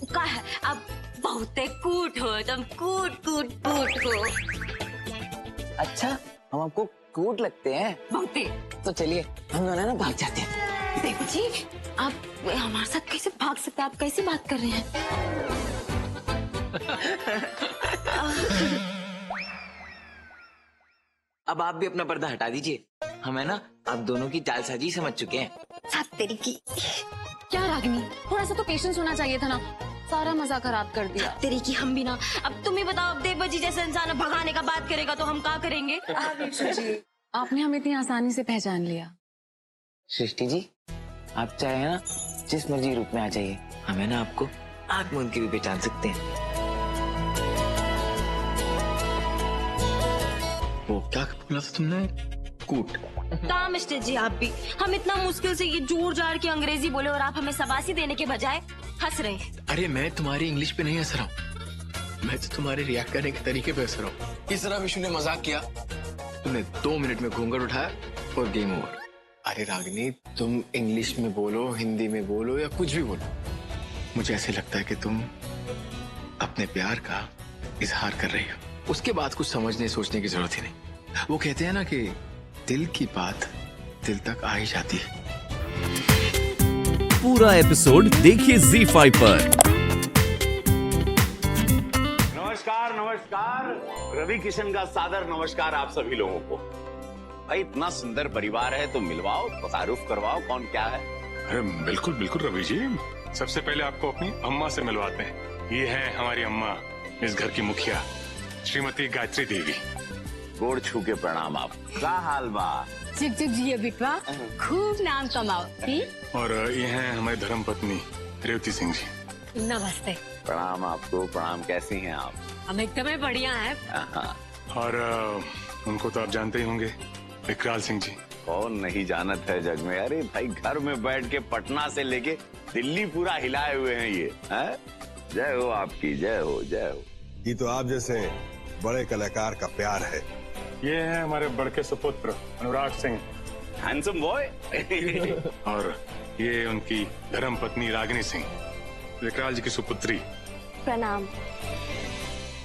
का है अब बहुते कूट हो तुम, कूट कूट कूट हो। अच्छा, हम आपको कूट लगते हैं? बहुते। तो चलिए हम दोनों ना भाग जाते हैं। देखो जी, आप हमारे साथ कैसे भाग सकते हैं? आप कैसी बात कर रहे हैं? अब आप भी अपना पर्दा हटा दीजिए। हम है ना आप दोनों की चालसाजी समझ चुके हैं। साथ तेरी की। क्या रागिनी, थोड़ा सा तो पेशेंस होना चाहिए था ना, सारा मजा खराब कर दिया। तेरी की हम भी ना। अब तुम ही बताओ, अब देव जी जैसे इंसान भगाने का बात करेगा तो हम क्या करेंगे? आपने हमें इतनी आसानी से पहचान लिया। सृष्टि जी, आप चाहे ना जिस मर्जी रूप में आ जाइए, हम है ना आपको आंख मूंद के भी पहचान सकते हैं। वो क्या बोला था तुमने? कूट। कहा मिस्टर जी, आप भी हम इतना मुश्किल से ये जोर जार के अंग्रेजी बोले और आप हमें शाबाशी देने के बजाय हंस रहे हैं। अरे मैं तुम्हारी इंग्लिश पे नहीं हंस रहा हूँ, मैं तो तुम्हारे रिएक्ट करने के तरीके पे हंस रहा हूँ। इस तरह विशु ने मजाक किया, तुमने 2 मिनट में घूंघट उठाया और गेम ओवर। अरे रागिनी, तुम इंग्लिश में बोलो, हिंदी में बोलो या कुछ भी बोलो, मुझे ऐसे लगता है कि तुम अपने प्यार का इजहार कर रही हो। उसके बाद कुछ समझने सोचने की जरूरत ही नहीं। वो कहते हैं ना कि दिल की बात दिल तक आ ही जाती है। पूरा एपिसोड देखिए ZEE5 पर। नमस्कार नमस्कार, रवि किशन का सादर नमस्कार आप सभी लोगों को। भाई इतना सुंदर परिवार है तो मिलवाओ, तारुफ करवाओ, कौन क्या है। अरे बिल्कुल बिल्कुल रवि जी, सबसे पहले आपको अपनी अम्मा से मिलवाते हैं। ये है हमारी अम्मा, इस घर की मुखिया श्रीमती गायत्री देवी। गोड़ छू के प्रणाम। आप क्या हाल बा? जुग जुग जिए बिटवा, खूब नाम कमाओ। और ये हैं हमारी धर्म पत्नी रेवती सिंह जी। नमस्ते। प्रणाम आपको, प्रणाम। कैसी हैं आप? हम एकदम बढ़िया है। और उनको तो आप जानते ही होंगे, विकराल सिंह जी। कौन नहीं जानत है जग में। अरे भाई घर में बैठ के पटना से लेके दिल्ली पूरा हिलाए हुए हैं ये है? जय हो आपकी, जय हो जय हो। ये तो आप जैसे बड़े कलाकार का प्यार है। ये है हमारे बड़के सुपुत्र अनुराग सिंह, हैंडसम बॉय। और ये उनकी धर्म पत्नी रागिनी सिंह, विकराल जी की सुपुत्री। प्रणाम।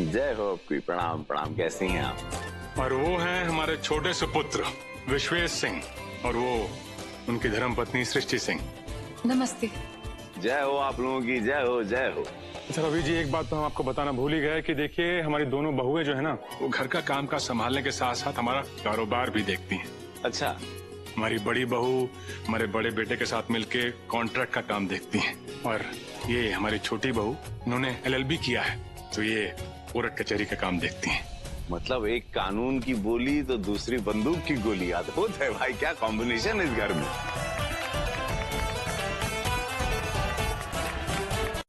जय हो आपकी, प्रणाम प्रणाम। कैसी हैं आप? और वो हैं हमारे छोटे सुपुत्र विश्वेश सिंह, और वो उनकी धर्म पत्नी सृष्टि सिंह। नमस्ते। जय हो आप लोगों की, जय हो जय हो। अच्छा रवि जी, एक बात तो हम आपको बताना भूल ही गए कि देखिए हमारी दोनों बहुएं जो है ना, वो घर का काम काज संभालने के साथ साथ हमारा कारोबार भी देखती हैं। अच्छा, हमारी बड़ी बहू हमारे बड़े बेटे के साथ मिलके कॉन्ट्रैक्ट का काम देखती हैं, और ये हमारी छोटी बहू, उन्होंने LLB किया है तो ये कोर्ट कचहरी का काम देखती हैं। मतलब एक कानून की बोली तो दूसरी बंदूक की गोली। अद्भुत है भाई, क्या कॉम्बिनेशन है इस घर में।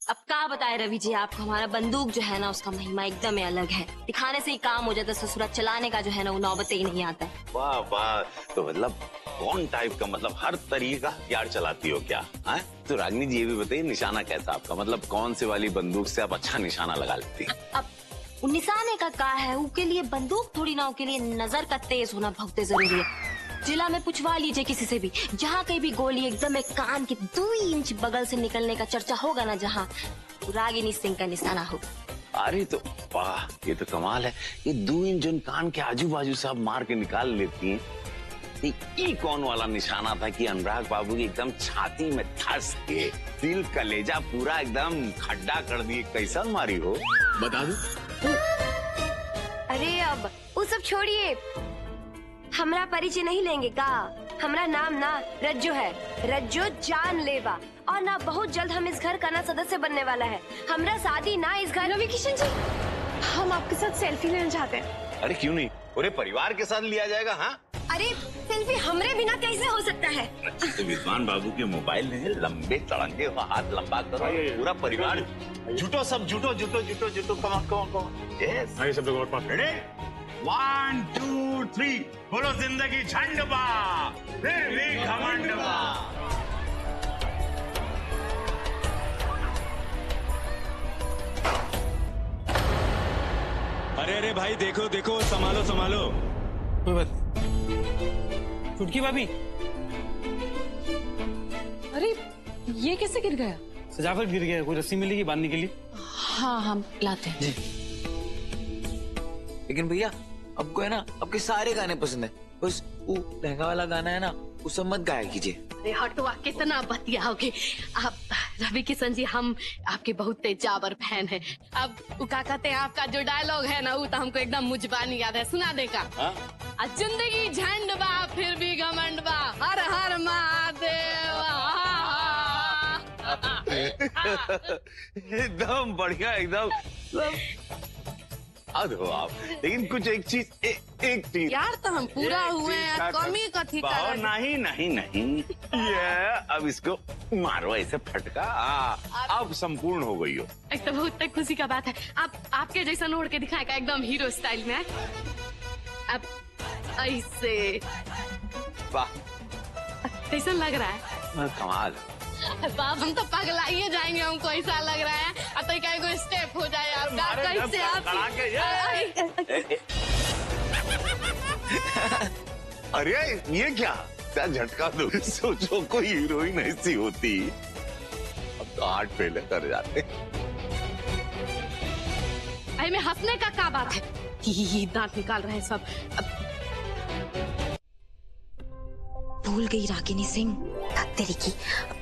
अब क्या बताए रवि जी आपको, हमारा बंदूक जो है ना उसका महिमा एकदम ही अलग है। दिखाने से ही काम हो जाता है, ससुराल चलाने का जो है ना वो नौबते ही नहीं आता है। वाह वाह, तो मतलब कौन टाइप का, मतलब हर तरीके का हथियार चलाती हो क्या है? तो रागिनी जी ये भी बताइए, निशाना कैसा आपका, मतलब कौन से वाली बंदूक से आप अच्छा निशाना लगा लेती हैं? अब निशाने का क्या है, उसके लिए बंदूक थोड़ी ना, उसके लिए नजर का तेज होना बहुत जरूरी है। जिला में पूछवा लीजिए किसी से भी, जहाँ कहीं भी गोली एकदम एक कान के 2 इंच बगल से निकलने का चर्चा होगा ना, जहाँ रागिनी सिंह का निशाना हो। अरे तो वाह, ये तो कमाल है। ये 2 इंच जो कान के आजू बाजू से आप मार के निकाल लेती हैं, ये कौन वाला निशाना था कि अनुराग बाबू की एकदम छाती में धस के दिल कलेजा पूरा एकदम खड्डा कर दिए? कैसा मारी हो, बता दो। अरे अब वो सब छोड़िए, हमरा परिचय नहीं लेंगे का? हमरा नाम ना रज्जो है, रज्जो जानलेवा। और ना बहुत जल्द हम इस घर का ना सदस्य बनने वाला है। हमरा शादी ना इस घर। रवि किशन जी, हम आपके साथ सेल्फी लेना चाहते हैं। अरे क्यों नहीं, पूरे परिवार के साथ लिया जाएगा। हाँ, अरे सेल्फी हमरे बिना कैसे हो सकता है? तो विद्वान बाबू के मोबाइल में लंबे तड़ंगे हुआ हाथ लंबा करो, पूरा परिवार जुटो, सब जुटो जुटो जुटो जुटो। कम कम यस, आइए सब लोग और पास। रेडी, 1 2 3, बोलो जिंदगी झंडबा फिर भी घमंडबा। अरे अरे भाई, देखो देखो, संभालो संभालो। कोई बात, चुटकी भाभी। अरे ये कैसे गिर गया? सजावट गिर गया, कोई रस्सी मिलेगी बांधने के लिए? हाँ हम लाते हैं। लेकिन भैया आपको है ना आपके सारे गाने पसंद है, बस वो लहंगा वाला गाना है ना उसे मत गाया कीजिए। अरे हटवा कितना बतियाओगे आप। रवि किशन जी, हम आपके बहुत तेजावर फैन हैं। अब वो क्या कहते हैं, आपका जो डायलॉग है ना वो तो हमको एकदम मुजबानी याद है, सुना देगा। जिंदगी झंड बा फिर भी घमंड बा, हर हर महादेव। एकदम बढ़िया, एकदम हो आप। लेकिन कुछ एक चीज एक चीज यार तो हम पूरा हुए हैं, कमी कथी कर। नहीं नहीं नहीं, ये अब इसको मारो ऐसे फटका, अब संपूर्ण हो गई हो। एक तो बहुत खुशी का बात है, आप आपके जैसा ओढ़ के दिखाएगा एकदम हीरो स्टाइल में। अब ऐसे वाह, कैसा लग रहा है? कमाल। बाप हम तो पगलाइए जाएंगे, हमको ऐसा लग रहा है। अब तो क्या कोई स्टेप हो जाए यार, कैसे आप। अरे ये क्या झटका दो, सोचो कोई हीरोइन ऐसी होती, अब तो 8 फेल कर जाते। अरे में हंसने का क्या बात है, ये दांत निकाल रहे हैं सब। भूल गई रागिनी सिंह, तेरी की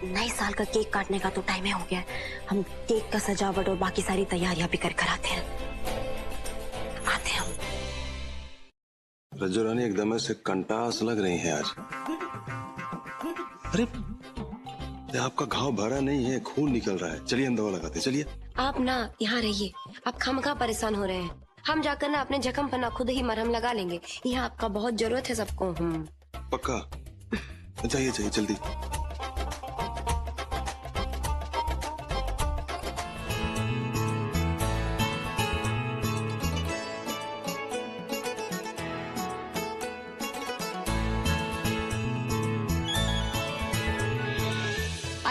नए साल का केक काटने का तो टाइम हो गया है। हम केक का सजावट और बाकी सारी तैयारियां भी कर आते हैं। हम रज्जू रानी एकदम से कंटास लग रही हैं आज। अरे ये आपका घाव भरा नहीं है, खून निकल रहा है। चलिए हम दवा लगाते, चलिए। आप ना यहाँ रहिए, आप खामखा परेशान हो रहे हैं। हम जाकर ना अपने जख्म पर ना खुद ही मरहम लगा लेंगे। यहाँ आपका बहुत जरूरत है सबको। पक्का? जाइए जाइए जल्दी।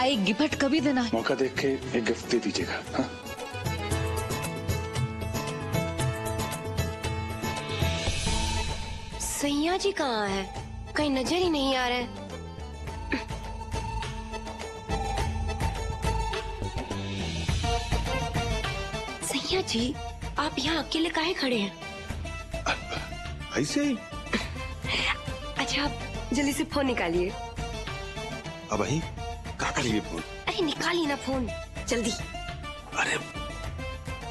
एक गिफ्ट कभी देना है। मौका देख के एक गिफ्ट दे दीजिएगा। हाँ? सैया जी कहाँ है? कहीं नजर ही नहीं आ रहे। सैया जी आप यहाँ अकेले काहे खड़े हैं? ऐसे ही। अच्छा आप जल्दी से फोन निकालिए। अब वही कहाँ करिए फोन? अरे निकालिए ना फोन जल्दी। अरे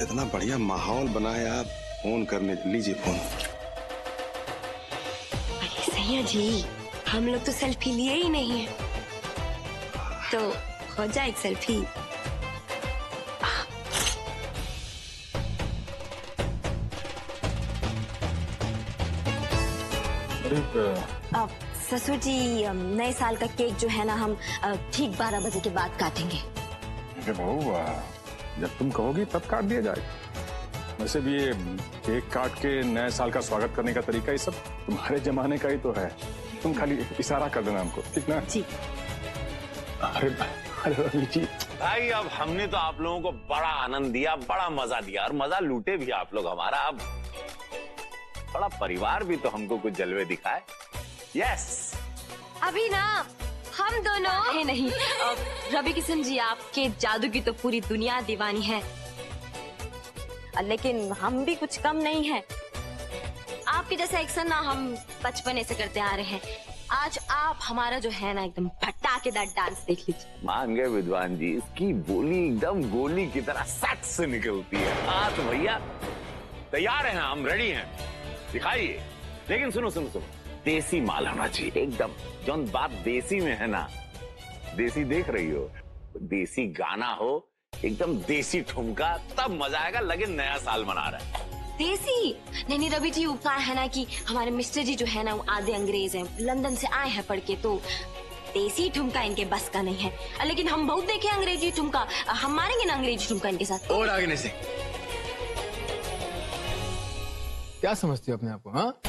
इतना बढ़िया माहौल बना है, आप फोन करने लीजिए फोन। अरे सैया जी हम लोग तो सेल्फी लिए ही नहीं है, तो हो जाए एक सेल्फी। अब ससुर जी नए साल का केक जो है ना हम ठीक 12 बजे के बाद काटेंगे। बहू जब तुम कहोगी तब काट दिया जाएगा। वैसे भी ये केक काट के नए साल का स्वागत करने का तरीका ये सब तुम्हारे जमाने का ही तो है। तुम खाली इशारा कर देना हमको, ठीक ना? जी। अरे रवि जी भाई, अब हमने तो आप लोगों को बड़ा आनंद दिया, बड़ा मजा दिया और मजा लूटे भी आप लोग हमारा। अब बड़ा परिवार भी तो हमको कुछ जलवे दिखाए। यस। अभी ना हम दोनों नहीं, रवि किशन जी आपके जादू की तो पूरी दुनिया दीवानी है, लेकिन हम भी कुछ कम नहीं है। आपके जैसा एक्शन ना हम बचपन से करते आ रहे हैं। आज आप हमारा जो है ना एकदम फटाकेदार डांस देख लीजिए। मान गए विद्वान जी, इसकी बोली एकदम गोली की तरह सट से निकलती है। हाँ तो भैया तैयार हैं, हम रेडी हैं, दिखाइए। लेकिन सुनो सुनो सुनो, देसी माल होना चाहिए एकदम। जो बात देसी में है ना, देसी देख रही हो, देसी गाना हो, एकदम देसी ठुमका, तब मजा आएगा। लगे नया साल मना रहा है। देसी नहीं रवि जी, क्या है ना कि हमारे मिस्टर जी जो है ना वो आधे अंग्रेज हैं, लंदन से आए हैं पढ़ के, तो देसी ठुमका इनके बस का नहीं है। लेकिन हम बहुत देखे अंग्रेजी ठुमका, हम मारेंगे ना अंग्रेजी ठुमका इनके साथ। और आगे से क्या समझती हो अपने आप को? हाँ,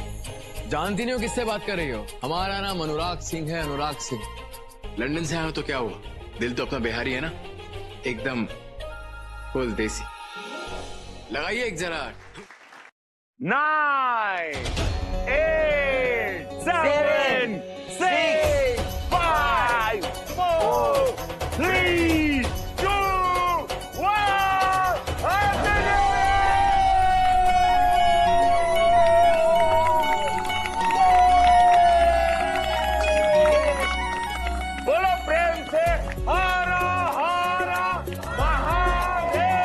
जानती नहीं हो किससे बात कर रही हो? हमारा नाम अनुराग सिंह है, अनुराग सिंह। लंदन से आया हो तो क्या हुआ, दिल तो अपना बिहारी है ना, एकदम फुल देसी। लगाइए एक जरा। 9, 8, 7, 6, 5, 4, 3, 2, 1, बोलो प्रेम से हर हर महादेव।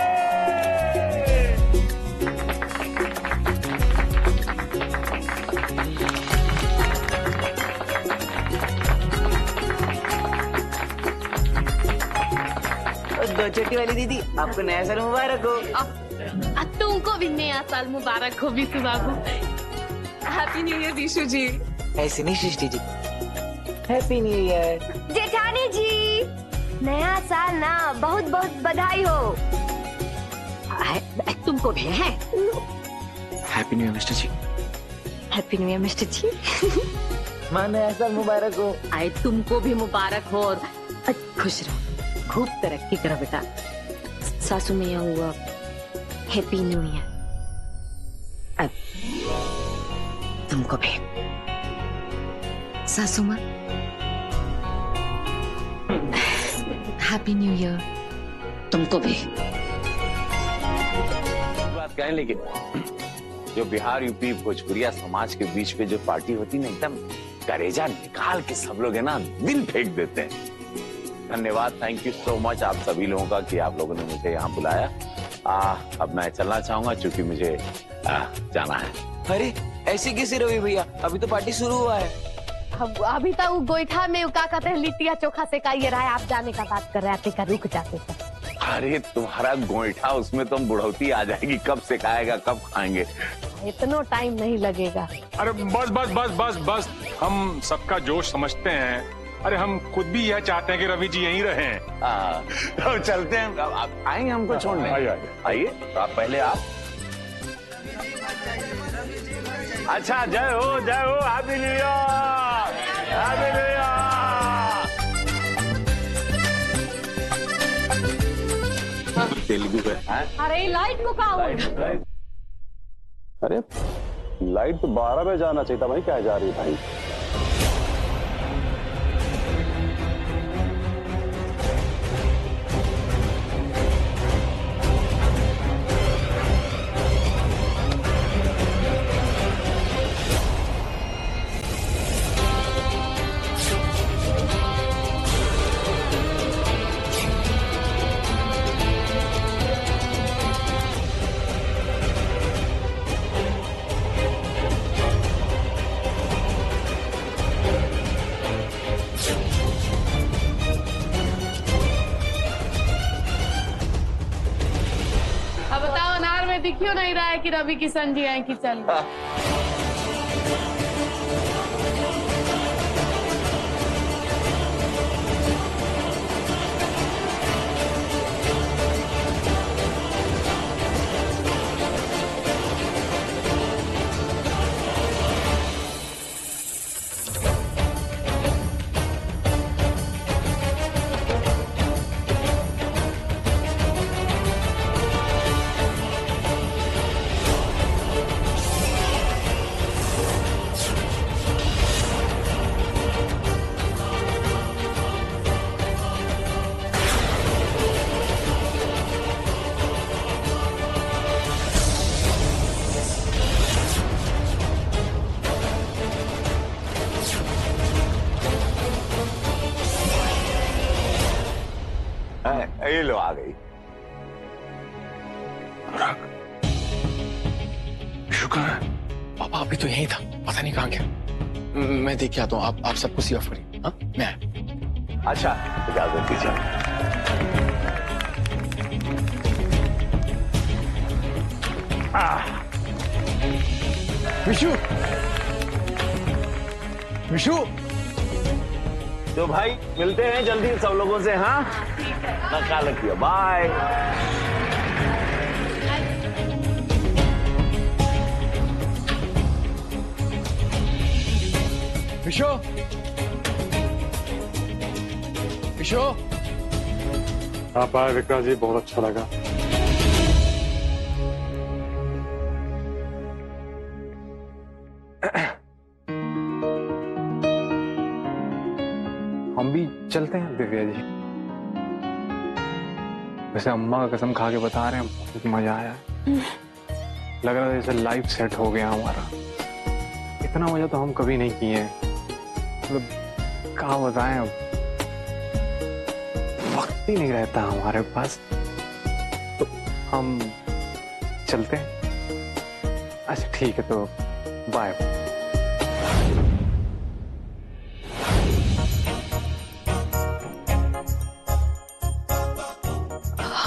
दो छोटी वाली दीदी, आपको नया साल मुबारक हो। तुमको भी नया साल मुबारक हो विशु बाबू। Happy new year Vishu ji. ऐसे नहीं Srishti ji, happy new year. जेठानी जी, नया साल ना बहुत बहुत बधाई हो। तुमको भी है। हैप्पी न्यू ईयर मिस्टर जी। हैप्पी न्यू ईयर मिस्टर जी। माँ नया साल मुबारक हो। आए तुमको भी मुबारक हो और खुश रहो, खूब तरक्की करो बेटा। सासू मैया हुआ हैप्पी न्यू ईयर। अब तुमको भी। सासू माँ, हैप्पी न्यू ईयर। तुमको भी। बात कहें, लेकिन जो बिहार यूपी भोजपुरिया समाज के बीच में जो पार्टी होती ना, एकदम करेजा निकाल के सब लोग है ना दिल फेंक देते हैं। धन्यवाद, थैंक यू सो मच आप सभी लोगों का कि आप लोगों ने मुझे यहाँ बुलाया। अब मैं चलना चाहूंगा क्योंकि मुझे जाना है। अरे ऐसे कैसे रवि भैया, अभी तो पार्टी शुरू हुआ है। अभी तक वो गोईठा में क्या कहते हैं लिट्टिया चोखा से का ये रहा है, आप जाने का बात कर रहे थे, रुक जाते थे। अरे तुम्हारा गोईठा, उसमें तुम बुढ़ौती आ जाएगी, कब सिखाएगा कब खाएंगे। इतना टाइम नहीं लगेगा। अरे बस बस बस बस बस, हम सबका जोश समझते हैं। अरे हम खुद भी यह चाहते हैं कि रवि जी यहीं रहें। तो चलते हैं, आप आएंगे हमको छोड़ने? आइए, तो आप पहले आप। अच्छा, जय हो happy new year, happy new year. Telugu है। अरे लाइट को कहा अरे लाइट तो 12 बजे जाना चाहिए था भाई, क्या जा रही है भाई? अब बताओ, अनार में दिख क्यों नहीं रहा है कि रवि किशन जी आए कि चल। ये लो आ गई। शुक्र है, पापा अभी तो यही था, पता नहीं कहाँ गया। मैं देख के आता हूँ, आप सबको सी ऑफ करिए। हाँ, मैं आया। अच्छा, इजाजत दीजिए। विशु, विशु, तो भाई मिलते हैं जल्दी सब लोगों से। हाँ, ख्याल रखिए, बाय। विशु, विशु। आप आए विक्रांत जी, बहुत अच्छा लगा। हम भी चलते हैं दिव्या जी। वैसे अम्मा का कसम खा के बता रहे हैं, बहुत मजा आया। लग रहा है जैसे लाइफ सेट हो गया हमारा। इतना मजा तो हम कभी नहीं किए हैं। मतलब क्या बताएं, अब वक्त ही नहीं रहता हमारे पास। तो हम चलते हैं। अच्छा ठीक है, तो बाय।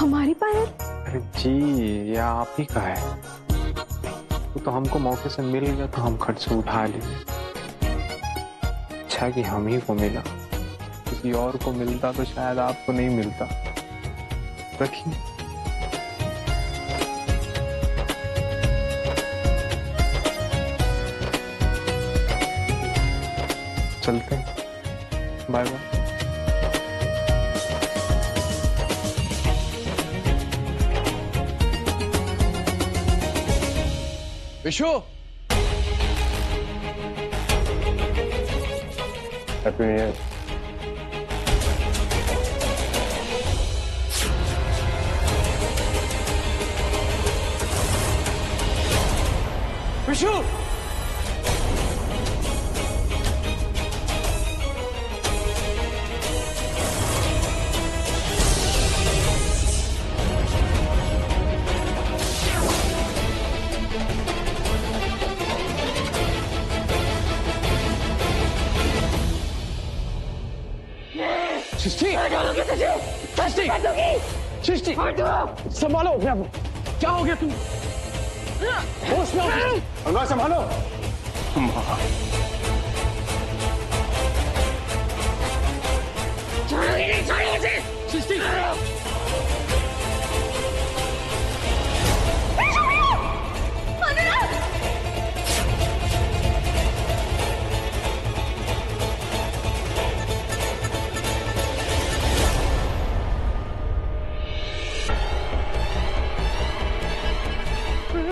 हमारी पायल? अरे जी, ये आप ही का है। तो हमको मौके से मिल गया तो हम खर्च से उठा लिए। अच्छा कि हम ही को मिला, किसी और को मिलता तो शायद आपको नहीं मिलता। रखिए। चलते हैं, bye bye. Vishu, happy new year. Vishu, Srishti, Srishti, Srishti, संभालो अपने आप को। क्या हो गया तुम? होश में आओ। अंगा संभालो। छोड़ोगे नहीं, छोड़ो मुझे। सृष्टि,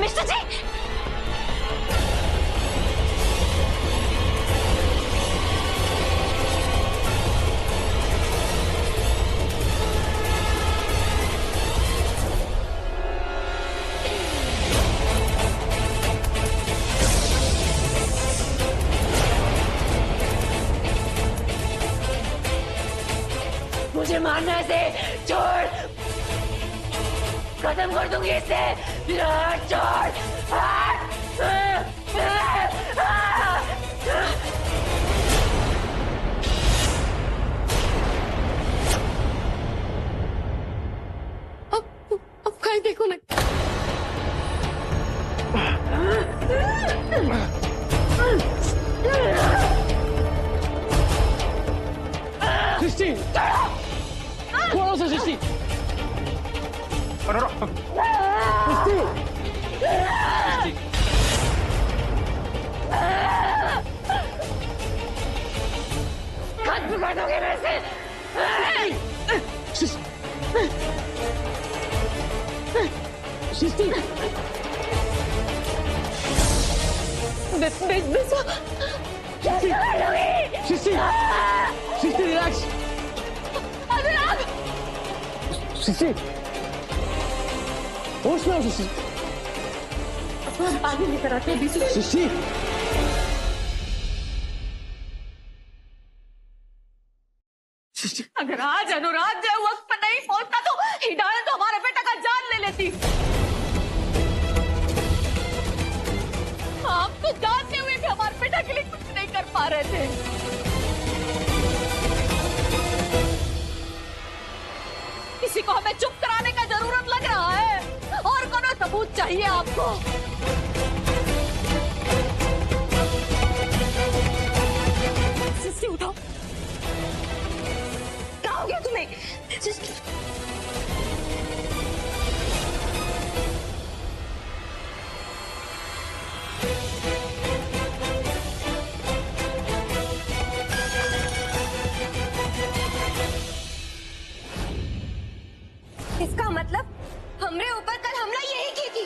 मिस्टर जी, मुझे मारना से छोड़, खत्म कर दूंगी इसे। छोड़। अब कहीं देखो ना। सृष्टि, थोड़ा सा सृष्टि। खत्म कर दोगे मेरे से। सृष्टि, सृष्टि, सृष्टि, रिलैक्स। सृष्टि, होश में आओ सृष्टि। पानी लेकर आते हैं। सृष्टि, अगर आज अनुराग जो वक्त पर नहीं पहुंचता तो हिदायत तो हमारे बेटा का जान ले लेती। आप तो जानते हुए भी हमारे बेटा के लिए कुछ नहीं कर पा रहे थे। किसी को हमें चुप कराने का जरूरत लग रहा है और कोनो सबूत चाहिए आपको। सृष्टि उठाओ। क्या हो गया तुम्हें? इसका मतलब हमरे ऊपर कल हमला यही की थी।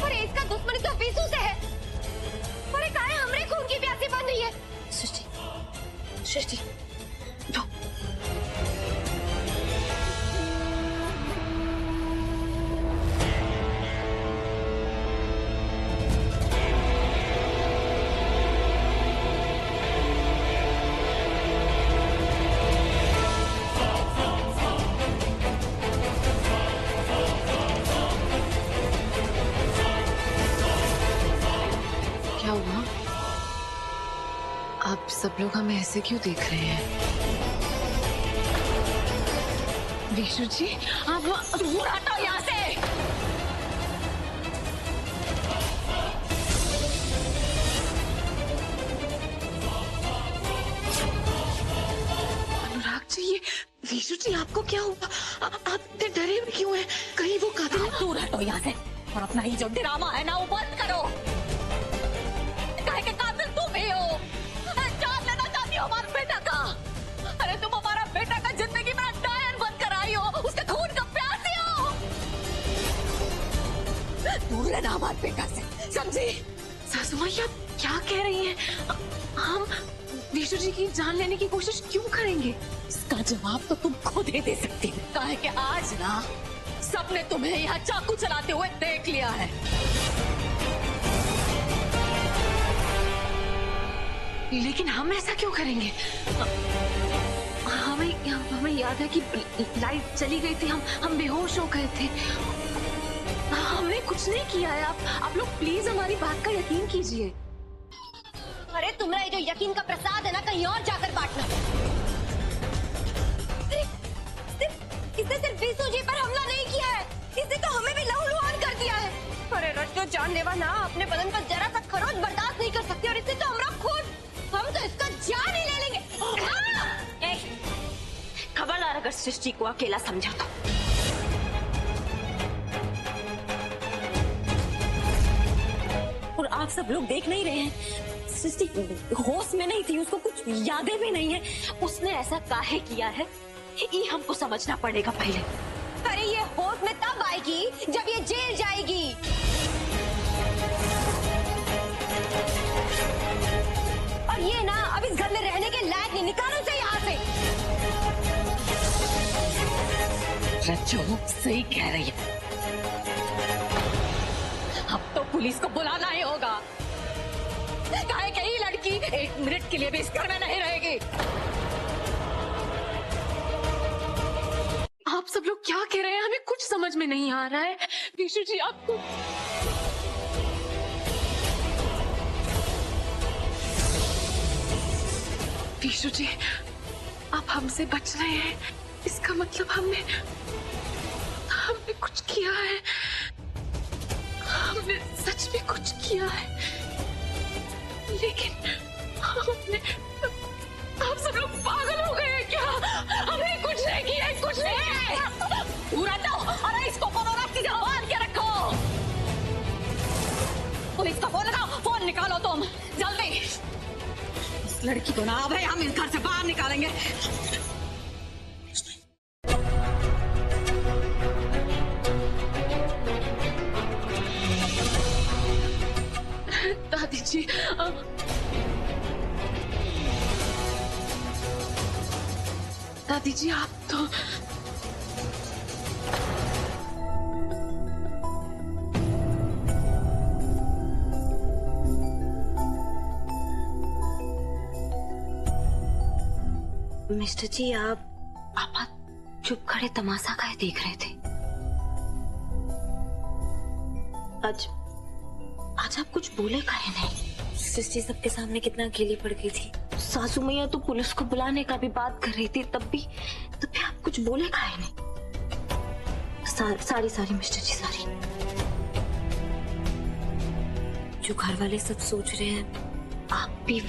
और इसका दुश्मनी तो बीसू से है। और एक आए हमरे खून की प्यासी बन रही है। सृष्टि, सृष्टि, उठो। आप लोग हमें ऐसे क्यों देख रहे हैं? विशु जी, आप दूर हटो यहाँ से। अनुराग जी, ये विशु जी आपको क्या हुआ? आप इतने डरे हुए क्यों हैं? कहीं वो कातिल है? दूर हटो यहाँ से और अपना ही जो ड्रामा है ना वो बंद करो। काहे के कातिल तुम ही हो। जान लेना चाहती हो हमारे बेटा का। अरे तुम हमारा बेटा का जिंदगी में टायर बंद कराई हो, उसके खून का प्यासी हो। दूर रहना हमारे बेटा से, समझी? सासू माँ, आप क्या कह रही हैं? हम विशु जी की जान लेने की कोशिश क्यों करेंगे? इसका जवाब तो तुम खुद ही दे सकती हो। काहे कि आज ना सबने तुम्हें यहाँ चाकू चलाते हुए देख लिया है। लेकिन हम ऐसा क्यों करेंगे? हमें याद है कि लाइट चली गई थी, हम बेहोश हो गए थे। हमने कुछ नहीं किया है। आप लोग प्लीज हमारी बात का यकीन कीजिए। अरे तुम्हारा ये जो यकीन का प्रसाद है ना, कहीं और जाकर बांटना। इसने सिर्फ विशु जी पर हमला नहीं किया है, इसने तो हमें भी लहूलुहान कर दिया है। अरे रज्जो जानलेवा ना अपने बदन का जरा सा खरोच बर्दाश्त नहीं कर सकती, और इससे तो हमरा खुद, हम तो इसका जान ही ले लेंगे। खबरदार अगर सृष्टि को अकेला समझा तो। और आप सब लोग देख नहीं रहे हैं, सृष्टि होश में नहीं थी, उसको कुछ यादें भी नहीं है। उसने ऐसा काहे किया है ये हमको समझना पड़ेगा पहले। अरे ये होश में तब आएगी जब ये जेल जाएगी। और ये ना अब इस घर में रहने के लायक नहीं, निकालो से यहाँ से। रज्जो सही कह रही है, अब तो पुलिस को बुलाना ही होगा। काहे कि ये लड़की एक मिनट के लिए भी इस घर में नहीं रहेगी। आप सब लोग क्या कह रहे हैं? हमें कुछ समझ में नहीं आ रहा है। विशु जी, आपको विशु जी, आप हमसे बच रहे हैं, इसका मतलब हमने कुछ किया है। हमने सच में कुछ किया है, लेकिन हमने, आप सब लोग पागल हो गए हैं क्या? हमने कुछ नहीं किया है, कुछ नहीं किया। पूरा जाओ, अरे इसको बोलो ना, सीधा बांध के रखो। पुलिस का फोन लगाओ, फोन निकालो तुम जल्दी। इस लड़की को ना अब हम इस घर से बाहर निकालेंगे। दादी जी, दादी जी, आप तो मिस्टर जी, आप पापा चुप खड़े तमाशा काहे देख रहे थे? आज आप कुछ बोले काहे नहीं? सृष्टि सबके सामने कितना अकेली पड़ गई थी। सासू मैया तो पुलिस को बुलाने का भी बात कर रही थी, तब भी आप कुछ बोले काहे नहीं? सारी मिस्टर जी, सारी। जो घर वाले सब सोच रहे हैं, आप भी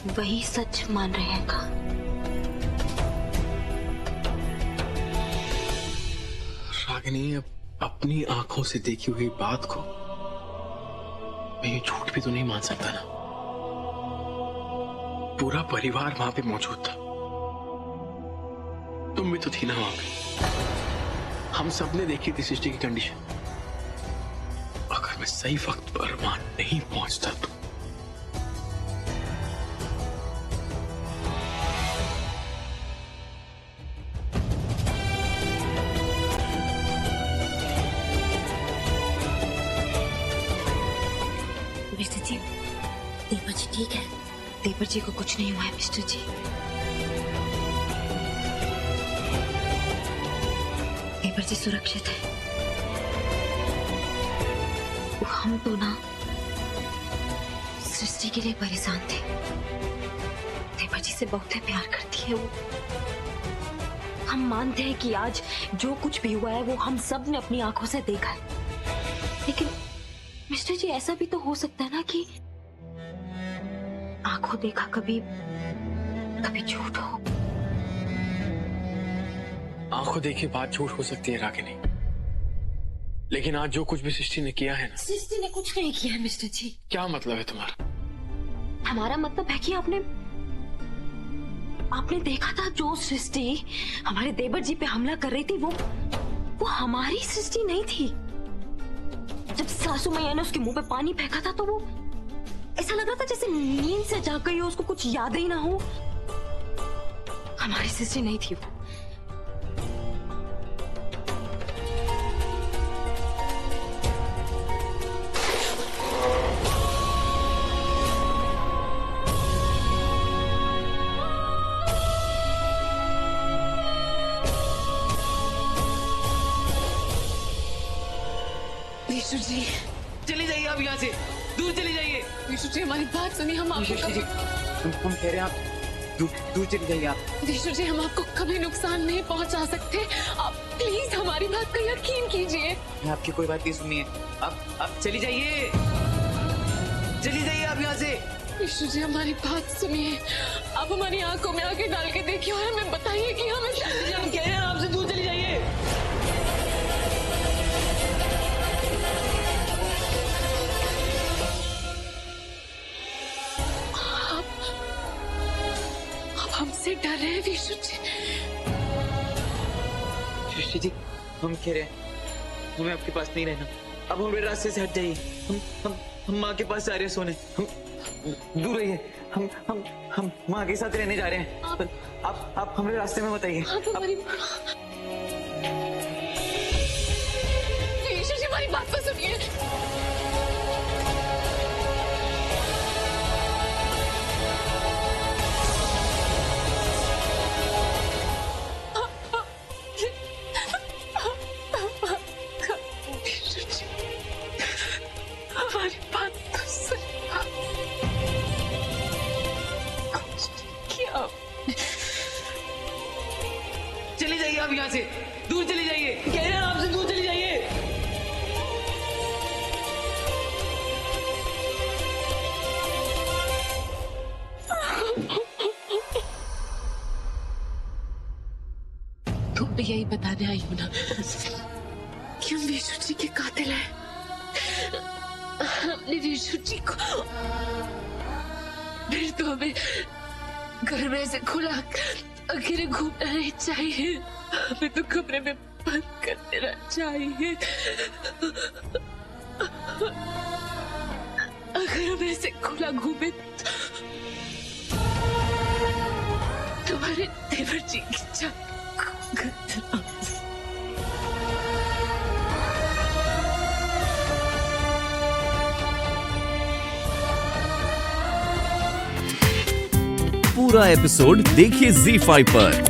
वही सच मान रहे हैं का? रागिनी, अपनी आंखों से देखी हुई बात को मैं ये झूठ भी तो नहीं मान सकता ना। पूरा परिवार वहां पे मौजूद था, तुम भी तो थी ना वहां पे। हम सबने देखी थी सृष्टि की कंडीशन। अगर मैं सही वक्त पर वहां नहीं पहुंचता तो मिस्टर जी, दीपा जी ठीक है? दीपा जी को कुछ नहीं हुआ है मिस्टर जी। दीपा जी सुरक्षित है। हम तो ना सृष्टि के लिए परेशान थे। दीपा जी से बहुत ही प्यार करती है वो। हम मानते हैं कि आज जो कुछ भी हुआ है वो हम सब ने अपनी आंखों से देखा है, लेकिन मिस्टर जी ऐसा भी तो हो सकता है ना कि आंखों देखा कभी कभी झूठ हो। आंखों देखी बात झूठ हो सकती है रागिनी, लेकिन आज जो कुछ भी सृष्टि ने किया है ना। सृष्टि ने कुछ नहीं किया है मिस्टर जी। क्या मतलब है तुम्हारा? हमारा मतलब है कि आपने देखा था जो सृष्टि हमारे देवर जी पे हमला कर रही थी वो हमारी सृष्टि नहीं थी। जब सासू मैया ने उसके मुंह पे पानी फेंका था तो वो ऐसा लग रहा था जैसे नींद से जाग गई हो, उसको कुछ याद ही ना हो। हमारी सृष्टि नहीं थी वो। विशु जी चली जाइए आप यहाँ से, दूर चली जाइए। विशु जी हमारी बात सुनिए, हम आपको सृष्टि जी, हम कह रहे हैं आप दूर चली जाइए आप। विशु जी हम आपको कभी नुकसान नहीं पहुंचा सकते, आप प्लीज हमारी बात का यकीन कीजिए। मैं आपकी कोई बात नहीं सुनी है, आप चली जाइए, चली जाइए आप यहाँ से। विशु जी हमारी बात सुनिए, आप हमारी आंखों में आके डाल के देखिए और हमें बताइए कि हमें हम कह रहे हैं आपसे दूर चली जाइए। हमसे डर रहे हैं विशु जी। सृष्टि जी हम कह रहे हैं हमें आपके पास नहीं रहना, अब हमारे रास्ते से हट जाइए। हम माँ के पास जा रहे हैं सोने, हम दूर रहिए, हम माँ के साथ रहने जा रहे हैं। आप हमारे रास्ते में बताइए। विशु जी हमारी बात तो सुनिए। चली जाइए आप यहाँ से, दूर चली जाइए, कह रहे हैं आपसे दूर चली जाइए। तुम भी यही बताने आई हो ना कि हम विशु जी के कातिल हैं। हमने विशु जी को फिर तो हमें घर में से खुला अकेले घूमना नहीं चाहिए, हमें तो कमरे में बंद कर देना चाहिए। अगर हम ऐसे खुला घूमे तुम्हारे देवर जी की जान खतरा। पूरा एपिसोड देखिए ZEE5 पर।